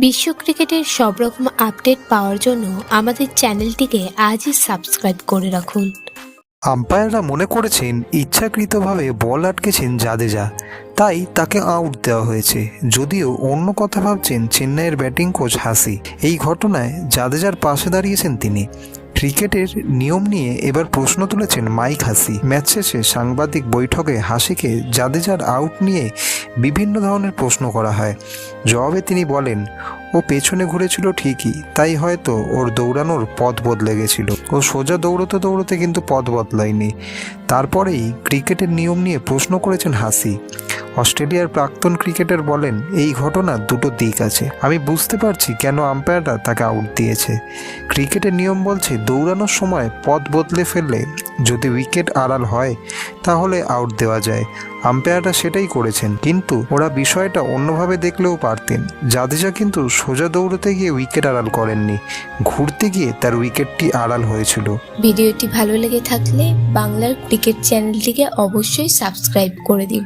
বিশ্ব ক্রিকেটের সব রকম আপডেট পাওয়ার জন্য আমাদের চ্যানেলটিকে আজই সাবস্ক্রাইব করে রাখুন। আম্পায়াররা মনে করেছেন ইচ্ছাকৃতভাবে বল আটকেছেন জাদেজা, তাই তাকে আউট দেওয়া হয়েছে। যদিও অন্য কথা ভাবছেন চেন্নাইয়ের ব্যাটিং কোচ হাসি। এই ঘটনায় জাদেজার পাশে দাঁড়িয়েছেন তিনি। ক্রিকেটের নিয়ম নিয়ে এবার প্রশ্ন তুলেছেন মাইক হাসি। ম্যাচ শেষে সাংবাদিক বৈঠকে হাসিকে জাদেজার আউট নিয়ে বিভিন্ন ধরনের প্রশ্ন করা হয়। জবাবে তিনি বলেন, ও পেছনে ঘুরেছিল ঠিকই, তাই হয়তো ওর দৌড়ানোর পথ বদলে গেছিল। ও সোজা দৌড়তে দৌড়তে কিন্তু পথ বদলায়নি। তারপরেই ক্রিকেটের নিয়ম নিয়ে প্রশ্ন করেছেন হাসি। অস্ট্রেলিয়ার প্রাক্তন ক্রিকেটার বলেন, এই ঘটনার দুটো দিক আছে। আমি বুঝতে পারছি কেন আম্পায়াররা তাকে আউট দিয়েছে। ক্রিকেটের নিয়ম বলছে দৌড়ানোর সময় পথ বদলে ফেললে যদি উইকেট আড়াল হয় তাহলে আউট দেওয়া যায়। আম্পায়াররা সেটাই করেছেন, কিন্তু ওরা বিষয়টা অন্যভাবে দেখলেও পারতেন। জাদেজা কিন্তু সোজা দৌড়তে গিয়ে উইকেট আড়াল করেননি, ঘুরতে গিয়ে তার উইকেটটি আড়াল হয়েছিল। ভিডিওটি ভালো লেগে থাকলে বাংলার ক্রিকেট চ্যানেলটিকে অবশ্যই সাবস্ক্রাইব করে দিন।